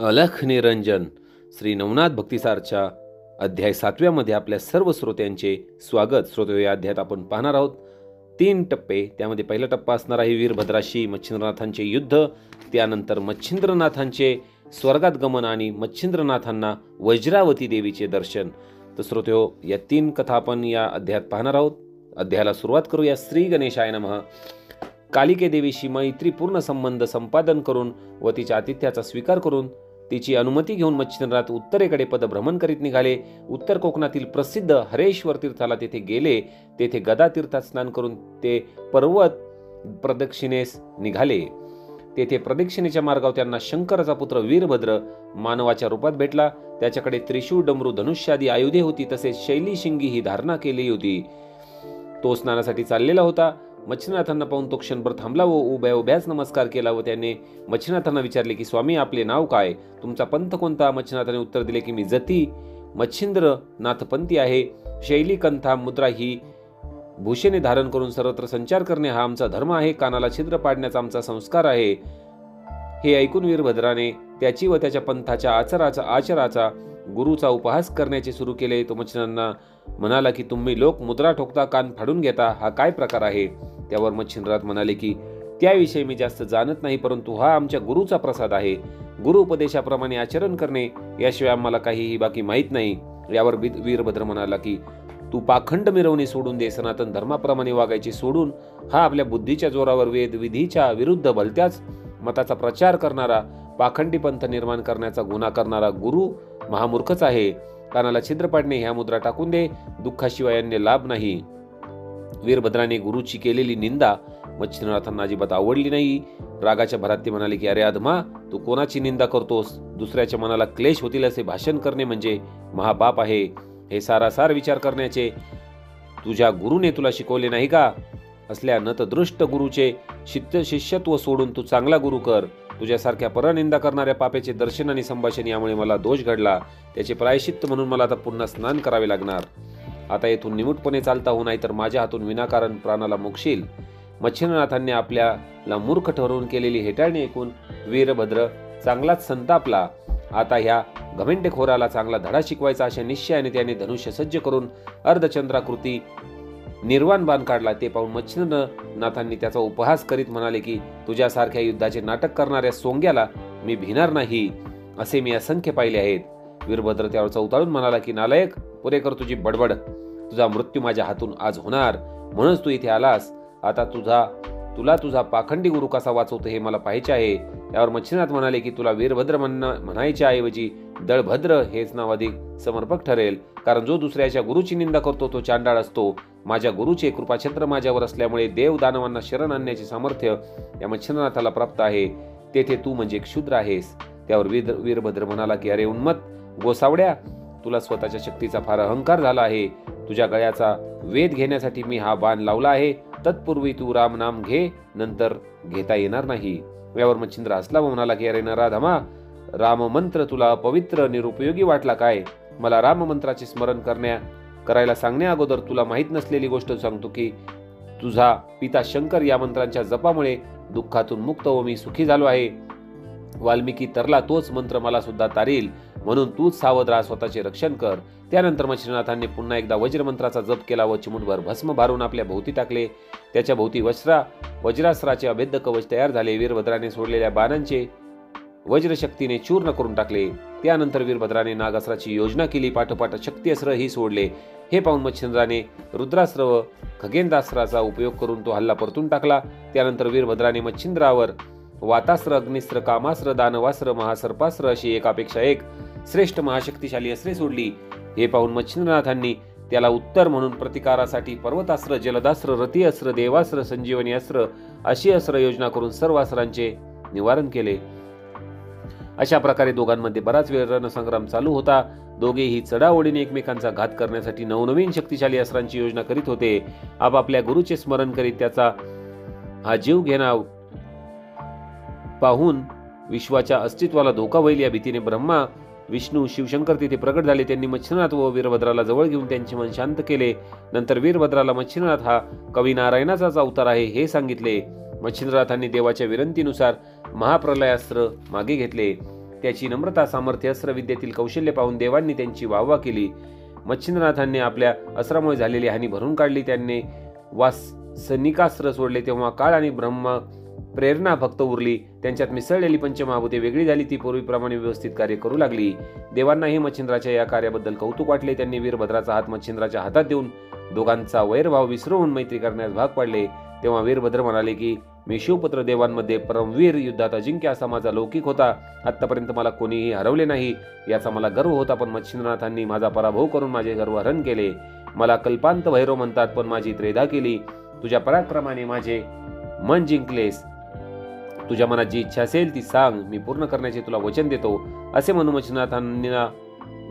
अलख निरंजन श्री नवनाथ भक्तिसारच्या अध्याय 7व्यामध्ये आपल्या सर्व श्रोत्यांचे स्वागत. श्रोते, या अध्यायात आपण पाहणार आहोत 3 टप्पे. त्यामध्ये पहिला टप्पा असणार आहे वीरभद्राशी मच्छिंद्रनाथांचे युद्ध, त्यानंतर मच्छिंद्रनाथांचे स्वर्गात गमन आणि मच्छिंद्रनाथांना वज्रावती देवीचे दर्शन. तर श्रोते, या 3 कथा आपण या अध्यायात पाहणार आहोत. अध्यायाला सुरुवात करूया. श्री गणेशाय नमः. कालिके देवीशी मैत्रीपूर्ण संबंध संपादन करून व तिच्या आतिथ्याचा स्वीकार करून तिची अनुमती घेऊन मच्छिंद्रनाथ उत्तरेकडे पदभ्रमण करीत निघाले. उत्तर कोकणातील प्रसिद्ध हरेश्वर तीर्थाला तेथे गेले. तेथे गदा तीर्थात स्नान करून ते पर्वत प्रदक्षिणेस निघाले. तेथे प्रदक्षिणेच्या मार्गावर त्यांना शंकराचा पुत्र वीरभद्र मानवाच्या रूपात भेटला. त्याच्याकडे त्रिशूळ, डमरू, धनुष्यादी आयुधे होती. तसेच शैली शिंगी ही धारणा केली होती. तो स्नानासाठी चाललेला होता. मच्छिंद्रनाथांना पाहून तो क्षणभर थांबला व उभ्याच नमस्कार केला व त्याने मच्छिंद्रनाथांना विचारले की स्वामी, आपले नाव काय, तुमचा पंथ कोणता? मच्छिंद्रनाथांनी उत्तर दिले की मी जती मच्छिंद्रनाथपंथी आहे. शैली, कंथा, मुद्रा ही भूषणे धारण करून सर्वत्र संचार करणे हा आमचा धर्म आहे. कानाला छिद्र पाडण्याचा आमचा संस्कार आहे. हे ऐकून वीरभद्राने त्याची व त्याच्या पंथाच्या आचराचा गुरुचा उपहास करण्याचे सुरू केले. तो मच्छिंद्रांना म्हणाला की तुम्ही लोक मुद्रा ठोकता, कान फाडून घेता, हा काय प्रकार आहे? त्यावर मच्छिंद्रनाथ म्हणाले की त्याविषयी मी जास्त जाणत नाही, परंतु हा आमच्या गुरुचा प्रसाद आहे. गुरु उपदेशाप्रमाणे आचरण करणे याशिवाय आम्हाला काहीही बाकी माहीत नाही. यावर वीरभद्र म्हणाला की तू पाखंड मिरवणे सोडून दे. सनातन धर्माप्रमाणे वागायचे सोडून हा आपल्या बुद्धीच्या जोरावर वेद विधीच्या विरुद्ध भलत्याच मताचा प्रचार करणारा, पाखंडी पंथ निर्माण करण्याचा गुन्हा करणारा गुरु महामूर्खच आहे. कानाला छिद्र पाडणे, ह्या मुद्रा टाकून दे, दुःखाशिवाय अन्य लाभ नाही. वीरभद्राने गुरुची केलेली निंदा मच्छिंद्रनाथांना अजिबात आवडली नाही. रागाच्या भरात ते म्हणाले की अरे अधमा, तू कोणाची निंदा करतोस? दुसऱ्याच्या मनाला क्लेश होतील असे भाषण करणे म्हणजे महापाप आहे. हे सारासार विचार करण्याचे तुझ्या गुरुने तुला शिकवले नाही का? असल्या नतदृष्ट गुरुचे शिष्यत्व सोडून तू चांगला गुरु कर. तुझ्यासारख्या परनिंदा करणाऱ्या पापेचे दर्शन आणि संभाषण यामुळे मला दोष घडला. त्याचे प्रायश्चित्त म्हणून मला आता पुन्हा स्नान करावे लागणार. आता येथून निमूटपणे चालता हो, नाही तर माझ्या हातून विनाकारण प्राणाला मोक्षील. मच्छिंद्रनाथांनी आपल्याला मूर्ख ठरवून केलेली हेटाळणी ऐकून वीरभद्र चांगलाच संतापला. आता ह्या घमेंडेखोराला चांगला धडा शिकवायचा अशा निश्चयाने त्याने धनुष्य सज्ज करून अर्धचंद्राकृती निर्वाण बाण काढला. ते पाहून मच्छिंद्रनाथांनी त्याचा उपहास करीत म्हणाले की तुझ्यासारख्या युद्धाचे नाटक करणाऱ्या सोंग्याला मी भिणार नाही, असे मी असंख्य पाहिले आहेत. वीरभद्र त्यावर चौताळून म्हणाला की नालायक, पुरे कर तुझी बडबड. तुझा मृत्यू माझ्या हातून आज होणार, म्हणूनच तू इथे आलास. आता तुला तुझा पाखंडी गुरु कसा वाचवतो हे मला पाहायचे आहे. यावर मच्छिंद्रनाथ म्हणाले की तुला वीरभद्र म्हणायच्या ऐवजी दळभद्र हेच नाव अधिक समर्पक ठरेल, कारण जो दुसऱ्याच्या गुरुची निंदा करतो तो चांडाळ असतो. माझ्या गुरुचे कृपाछत्र माझ्यावर असल्यामुळे देव दानवांना शरण आणण्याचे सामर्थ्य या मच्छिंद्रनाथाला प्राप्त आहे. तेथे तू म्हणजे क्षुद्र आहेस. त्यावर वीरभद्र म्हणाला की अरे उन्मत गोसावड्या, तुला स्वतःच्या शक्तीचा फार अहंकार झाला आहे. तुझ्या गळ्याचा वेध घेण्यासाठी मी हा बाण लावला आहे. तत्पूर्वी तू राम नाम घे, नंतर घेता येणार नाही. यावर मच्छिंद्र हसला व म्हणाला की अरे नराधमा, राम मंत्र तुला पवित्र निरुपयोगी वाटला काय? मला राम मंत्राचे स्मरण करायला सांगण्या अगोदर तुला माहीत नसलेली गोष्ट सांगतो की तुझा पिता शंकर या मंत्रांच्या जपामुळे दुःखातून मुक्त व मी सुखी झालो आहे. वाल्मिकी तरला तोच मंत्र मला सुद्धा तारील, म्हणून तूच सावध राहा, स्वतःचे रक्षण कर. त्यानंतर मच्छिंद्रनाथांनी पुन्हा एकदा वज्रमंत्राचा जप केला व चिमुटभर भस्म भारून आपल्या भोवती टाकले. त्याच्या भोवती वज्रास्त्राचे अभेद्य कवच तयार झाले. वीरभद्राने सोडलेल्या बाणांचे वज्रशक्तीने चूर्ण करून टाकले. त्यानंतर वीरभद्राने नागास्त्राची योजना केली. पाठोपाठ शक्ती अस्त्र ही सोडले. हे पाहून मच्छिंद्राने रुद्रास्त्र व खगेंद्रास्त्राचा उपयोग करून तो हल्ला परतून टाकला. त्यानंतर वीरभद्राने मच्छिंद्रावर वातास्त्र, अग्निस्त्र, कामास्त्र, दानवास्त्र, महासर्पास्त्र अशी एकापेक्षा एक श्रेष्ठ महाशक्तिशाली अस्त्रे सोडली. हे पाहून मच्छिंद्रनाथांनी त्याला उत्तर म्हणून प्रतिकारासाठी पर्वतास्त्र, जलदास्त्र, रती अस्त्र, देवास्त्र, संजीवनी अस्त्र अशी अस्त्र योजना करून सर्व अस्त्रांचे निवारण केले. अशा प्रकारे दोघांमध्ये बराच वेळ रणसंग्राम चालू होता. दोघेही चढाओढीने एकमेकांचा घात करण्यासाठी नवनवीन शक्तिशाली अस्त्रांची योजना करीत होते. आपापल्या गुरुचे स्मरण करीत त्याचा हा जीव घेणा पाहून विश्वाच्या अस्तित्वाला धोका होईल या भीतीने ब्रह्मा, विष्णू, शिवशंकर तिथे प्रकट झाले. त्यांनी मच्छिंद्रनाथ व वीरभद्राला जवळ घेऊन त्यांचे मन शांत केले. नंतर वीरभद्राला मच्छिंद्रनाथ हा कवी नारायणाचाच अवतार आहे हे सांगितले. मच्छिंद्रनाथांनी देवाच्या विनंतीनुसार महाप्रलयास्त्र मागे घेतले. त्याची नम्रता, सामर्थ्य, अस्त्रविद्येतील कौशल्य पाहून देवांनी त्यांची वाहवा केली. मच्छिंद्रनाथांनी आपल्या अस्त्रामुळे झालेली हानी भरून काढली. त्यांनी वासनिकास्त्र सोडले तेव्हा काळ आणि ब्रह्म प्रेरणा फक्त उरली. त्यांच्यात मिसळलेली पंचमहाभूते वेगळी झाली. ती पूर्वीप्रमाणे व्यवस्थित कार्य करू लागली. देवांनाही मच्छिंद्राच्या या कार्याबद्दल कौतुक वाटले. त्यांनी वीरभद्राचा हात मच्छिंद्राच्या हातात देऊन दोघांचा वैरभाव विसरून मैत्री करण्यास भाग पाडले. तेव्हा वीरभद्र म्हणाले की मी शिवपुत्र देवांमध्ये परमवीर, युद्धात अजिंक्य असा माझा लौकिक होता. आतापर्यंत मला कोणीही हरवले नाही याचा मला गर्व होता, पण मच्छिंद्रनाथांनी माझा पराभव करून माझे गर्व हरण केले. मला कल्पांत भैरव म्हणतात, पण माझी त्रेधा केली. तुझ्या पराक्रमाने माझे मन जिंकलेस. तुझ्या मनात जी इच्छा असेल ती सांग, मी पूर्ण करण्याचे तुला वचन देतो. असे म्हणून मच्छिंद्रनाथांना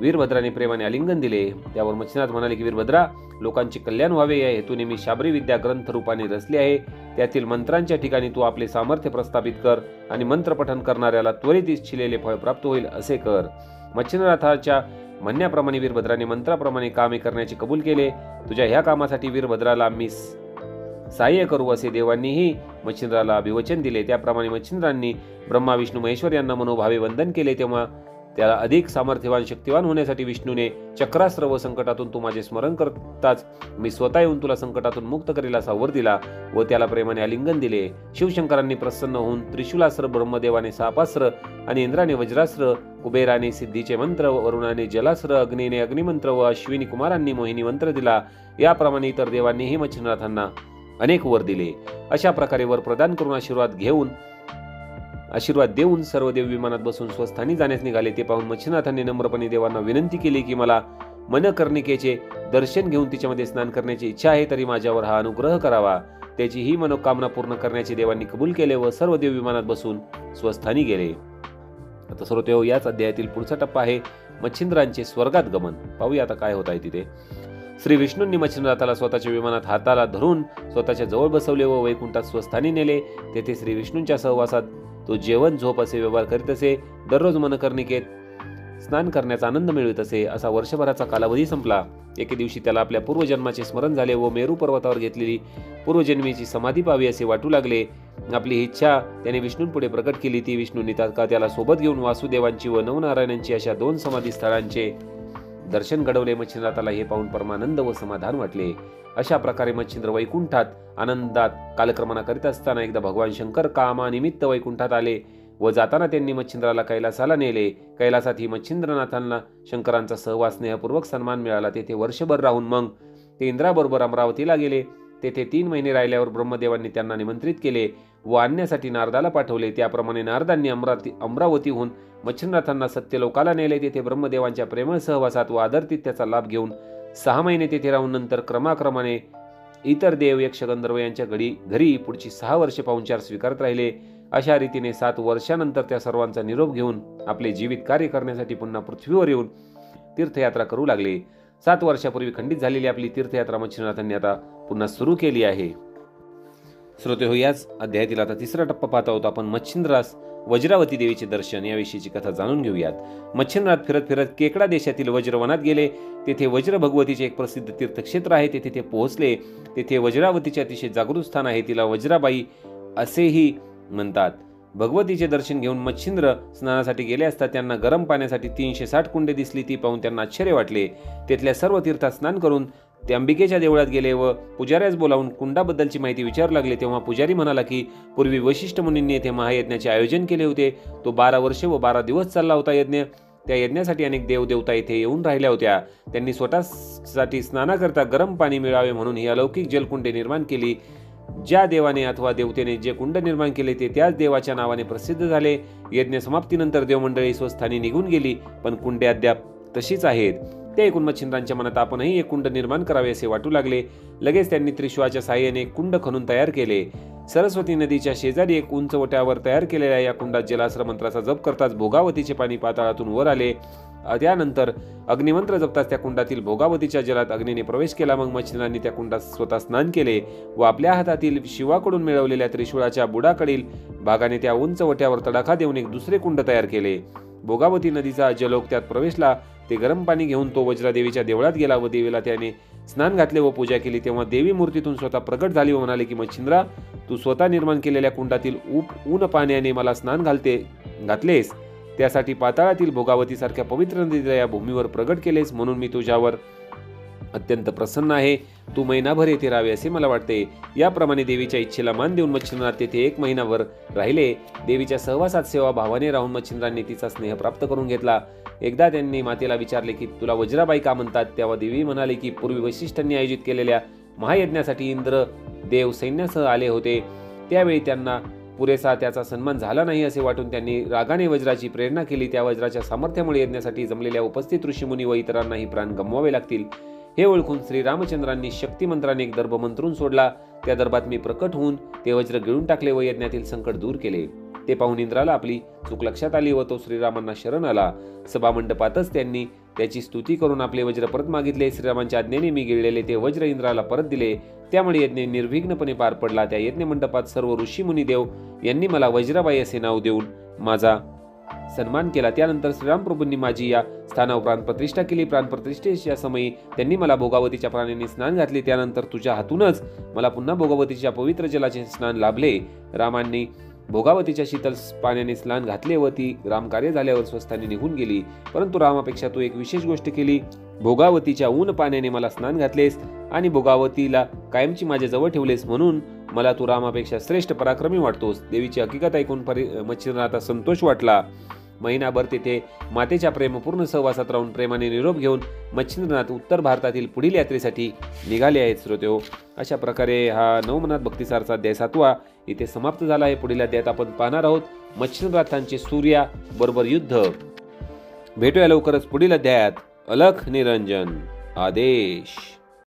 वीरभद्राने प्रेमाने आलिंगन दिले. त्यावर मच्छिंद्रनाथ म्हणाले की वीरभद्रा, लोकांचे कल्याण व्हावे या हेतूने मी शाबरी विद्या ग्रंथ रूपाने रचली आहे. त्यातील मंत्रांच्या ठिकाणी तू आपले सामर्थ्य प्रस्थापित कर आणि मंत्र पठन करणाऱ्याला त्वरित इच्छिलेले फळ प्राप्त होईल असे कर. मच्छिंद्रनाथाच्या म्हणण्याप्रमाणे वीरभद्राने मंत्राप्रमाणे कामे करण्याचे कबूल केले. तुझ्या ह्या कामासाठी वीरभद्राला मी सहाय्य करू असे देवांनीही मच्छिंद्राला अभिवचन दिले. त्याप्रमाणे मच्छिंद्रांनी ब्रह्मा, विष्णू, महेश्वर यांना मनोभावे वंदन केले. तेव्हा त्याला अधिक सामर्थ्यवान, शक्तिवान होण्यासाठी विष्णूने चक्रास्त्र व संकटातून तू माझे स्मरण करताच मी स्वतः येऊन तुला संकटातून मुक्त करेल असा वर दिला व त्याला प्रेमाने आलिंगन दिले. शिवशंकरांनी प्रसन्न होऊन त्रिशूलास्त्र, ब्रह्मदेवाने सापास्त्र आणि इंद्राने वज्रास्त्र, कुबेराने सिद्धीचे मंत्र, वरुणाने जलास्त्र, अग्नीने अग्निमंत्र व अश्विनी कुमारांनी मोहिनी मंत्र दिला. याप्रमाणे इतर देवांनीही मच्छिंद्रनाथांना अनेक वर दिले. अशा प्रकारे वर प्रदान करून आशीर्वाद देऊन सर्व देव विमानात बसून स्वस्थानी जाण्यास निघाले. ते पाहून मच्छिंद्रनाथांनी नम्रपणे देवांना विनंती केली की मला मनकर्णिकेचे दर्शन घेऊन तिच्यामध्ये स्नान करण्याची इच्छा आहे, तरी माझ्यावर हा अनुग्रह करावा. त्याची ही मनोकामना पूर्ण करण्याचे देवांनी कबूल केले व सर्व देव विमानात बसून स्वस्थानी गेले. आता श्रोतेहो, याच अध्यायातील पुढचा टप्पा आहे मच्छिंद्रांचे स्वर्गात गमन. पाहूया आता काय होत आहे तिथे. श्री विष्णूंनी मच्छिंद्रनाथाला स्वतःच्या विमानात हाताला धरून स्वतःच्या जवळ बसवले व वैकुंठात स्वस्थानी नेले. तेथे श्री विष्णूंच्या सहवासात तो जेवण, झोप असे व्यवहार करीत असे. दररोज मनकर्णिकेत स्नान करण्याचा आनंद मिळवित असे. असा वर्षभराचा कालावधी संपला. एके दिवशी त्याला आपल्या पूर्वजन्माचे स्मरण झाले व मेरू पर्वतावर घेतलेली पूर्वजन्मीची समाधी पाहावी असे वाटू लागले. आपली इच्छा त्याने विष्णूंपुढे प्रकट केली. ती विष्णूंनी तात्काळ त्याला सोबत घेऊन वासुदेवांची व नवनारायणांची अशा 2 समाधी स्थळांचे दर्शन घडवले. मच्छिंद्रनाथाला हे पाहून परमानंद व समाधान वाटले. अशा प्रकारे मच्छिंद्र वैकुंठात आनंदात कालक्रमणा करीत असताना एकदा भगवान शंकर कामानिमित्त वैकुंठात आले व जाताना त्यांनी मच्छिंद्राला कैलासाला नेले. कैलासात ही मच्छिंद्रनाथांना शंकरांचा सहवास, स्नेहपूर्वक सन्मान मिळाला. तेथे वर्षभर राहून मग ते इंद्राबरोबर अमरावतीला गेले. तेथे 3 महिने राहिल्यावर ब्रह्मदेवांनी त्यांना निमंत्रित केले व आणण्यासाठी नारदाला पाठवले. त्याप्रमाणे नारदांनी अमरावतीहून मच्छिंद्रनाथांना सत्यलोकाला नेले. तेथे ब्रह्मदेवांच्या प्रेमळ सहवासात व आदरातिथ्याचा लाभ घेऊन 6 महिने तेथे राहून नंतर क्रमाक्रमाने इतर देव, यक्ष, गंधर्व यांच्या घरी पुढची 6 वर्षे पाहुणचार स्वीकारत राहिले. अशा रीतीने 7 वर्षानंतर त्या सर्वांचा निरोप घेऊन आपले जीवित कार्य करण्यासाठी पुन्हा पृथ्वीवर येऊन तीर्थयात्रा करू लागले. 7 वर्षापूर्वी खंडित झालेली आपली तीर्थयात्रा मच्छिंद्रनाथांनी आता पुन्हा सुरू केली आहे. श्रोतेहो, याच अध्यायातील आता 3रा टप्पा पाहत आहोत आपण. मच्छिंद्रास वज्रावती देवीचे दर्शन याविषयीची कथा जाणून घेऊयात. मच्छिंद्रनाथ फिरत फिरत केकडा देशातील वज्रवनात गेले. तेथे वज्र भगवतीचे एक प्रसिद्ध तीर्थक्षेत्र आहे. तेथे ते पोहोचले. तेथे वज्रावतीचे अतिशय जागृत स्थान आहे. तिला वज्राबाई असेही म्हणतात. भगवतीचे दर्शन घेऊन मच्छिंद्र स्नानासाठी गेले असता त्यांना गरम पाण्यासाठी 360 कुंडे दिसली. ती पाहून त्यांना आश्चर्य वाटले. तेथल्या सर्व तीर्थात स्नान करून ते अंबिकेच्या देवळात गेले व पुजाऱ्यास बोलावून कुंडाबद्दलची माहिती विचारू लागले. तेव्हा पुजारी म्हणाला की पूर्वी वशिष्ठ मुनींनी येथे महायज्ञाचे आयोजन केले होते. तो 12 वर्षे व 12 दिवस चालला होता यज्ञ. त्या यज्ञासाठी अनेक देवदेवता येथे येऊन राहिल्या होत्या. त्यांनी स्वतःसाठी स्नानाकरता गरम पाणी मिळावे म्हणून ही अलौकिक जलकुंडे निर्माण केली. ज्या देवाने अथवा देवतेने जे कुंड निर्माण केले ते त्याच देवाच्या नावाने प्रसिद्ध झाले. यज्ञ समाप्तीनंतर देवमंडळी स्वस्थानी निघून गेली, पण कुंडे अद्याप तशीच आहेत. ते ऐकून मच्छिंद्रांच्या मनात आपणही एक कुंड निर्माण करावे असे वाटू लागले. लगेच त्यांनी त्रिशूळाच्या साहाय्याने एक कुंड खणून तयार केले. सरस्वती नदीच्या शेजारी एक उंच वट्यावर तयार केलेल्या या कुंडात जलास्त्र मंत्राचा जप करताच भोगावतीचे पाणी पाताळातून वर आले. त्यानंतर अग्निमंत्र जपताच त्या कुंडातील भोगावतीच्या जलात अग्नीने प्रवेश केला. मग मच्छिंद्रांनी त्या कुंडात स्वतः स्नान केले व आपल्या हातातील शिवाकडून मिळवलेल्या त्रिशूळाच्या बुडाकडील भागाने त्या उंच वट्यावर तडाखा देऊन एक दुसरे कुंड तयार केले. भोगावती नदीचा जलोक त्यात प्रवेशला. ते गरम पाणी घेऊन तो वज्रादेवीच्या देवळात गेला व देवीला त्याने स्नान घातले व पूजा केली. तेव्हा देवी मूर्तीतून स्वतः प्रगट झाली व म्हणाले की मच्छिंद्रा, तू स्वतः निर्माण केलेल्या कुंडातील ऊन पाण्याने मला स्नान घातलेस त्यासाठी पाताळातील भोगावतीसारख्या पवित्र नदीला या भूमीवर प्रगट केलेस, म्हणून मी तुझ्यावर अत्यंत प्रसन्न आहे. तू महिनाभर येथे राहावे असे मला वाटते. याप्रमाणे देवीच्या इच्छेला मान देऊन मच्छिंद्रनाथ तेथे 1 महिनाभर राहिले. देवीच्या सहवासात सेवा भावाने राहून मच्छिंद्रांनी तिचा स्नेह प्राप्त करून घेतला. एकदा त्यांनी मातेला विचारले की तुला वज्राबाई का म्हणतात. तेव्हा देवी म्हणाली की पूर्वी वशिष्ठांनी आयोजित केलेल्या महायज्ञासाठी इंद्र देव सैन्यासह आले होते. त्यावेळी त्यांना पुरेसा त्याचा सन्मान झाला नाही असे वाटून त्यांनी रागाने वज्राची प्रेरणा केली. त्या वज्राच्या सामर्थ्यामुळे यज्ञासाठी जमलेल्या उपस्थित ऋषीमुनी व इतरांनाही प्राण गमवावे लागतील. हे ओळखून श्रीरामचंद्रांनी शक्तिमंत्राने एक दर्भ मंत्रून सोडला. त्या दर्भात मी प्रकट होऊन ते वज्र गिळून टाकले व यज्ञातील संकट दूर केले. ते पाहून इंद्राला आपली चूक लक्षात आली व तो श्रीरामांना शरण आला. सभामंडपातच त्यांनी त्याची स्तुती करून आपले वज्र परत मागितले. श्रीरामांच्या आज्ञेने मी गिळलेले ते वज्र इंद्राला परत दिले. त्यामुळे यज्ञ निर्विघ्नपणे पार पडला. त्या यज्ञ मंडपात सर्व ऋषी मुनी देव यांनी मला वज्राबाई असे नाव देऊन माझा सन्मान केला. त्यानंतर श्रीरामप्रभूंनी माझी या स्थानावर प्राणप्रतिष्ठा केली. प्राणप्रतिष्ठेच्या समयी त्यांनी मला भोगावतीच्या पाण्याने स्नान घातले. त्यानंतर तुझ्या हातूनच मला पुन्हा भोगावतीच्या पवित्र जलाचे स्नान लाभले. रामांनी भोगावतीच्या शीतल पाण्याने स्नान घातले व ती रामकार्य झाल्यावर स्वस्थानी निघून गेली. परंतु रामापेक्षा तू एक विशेष गोष्ट केली. भोगावतीच्या ऊन पाण्याने मला स्नान घातलेस आणि भोगावतीला कायमची माझ्या जवळ ठेवलेस, म्हणून मला तू रामापेक्षा श्रेष्ठ पराक्रमी वाटतोस. देवीची हकीकत ऐकून मच्छिंद्रनाथा संतोष वाटला. महिनाभर तेथे मातेच्या प्रेमपूर्ण सहवासात राहून प्रेमाने निरोप घेऊन मच्छिंद्रनाथ उत्तर भारतातील पुढील यात्रेसाठी निघाले आहेत. श्रोतेहो, अशा प्रकारे हा नवमनाथ भक्तिसारचा अध्याय 7वा इथे समाप्त झाला आहे. पुढील अध्यायात आपण पाहणार आहोत मच्छिंद्रनाथांचे सूर्या बरोबर युद्ध. भेटूया लवकरच पुढील अध्यायात. अलख निरंजन आदेश.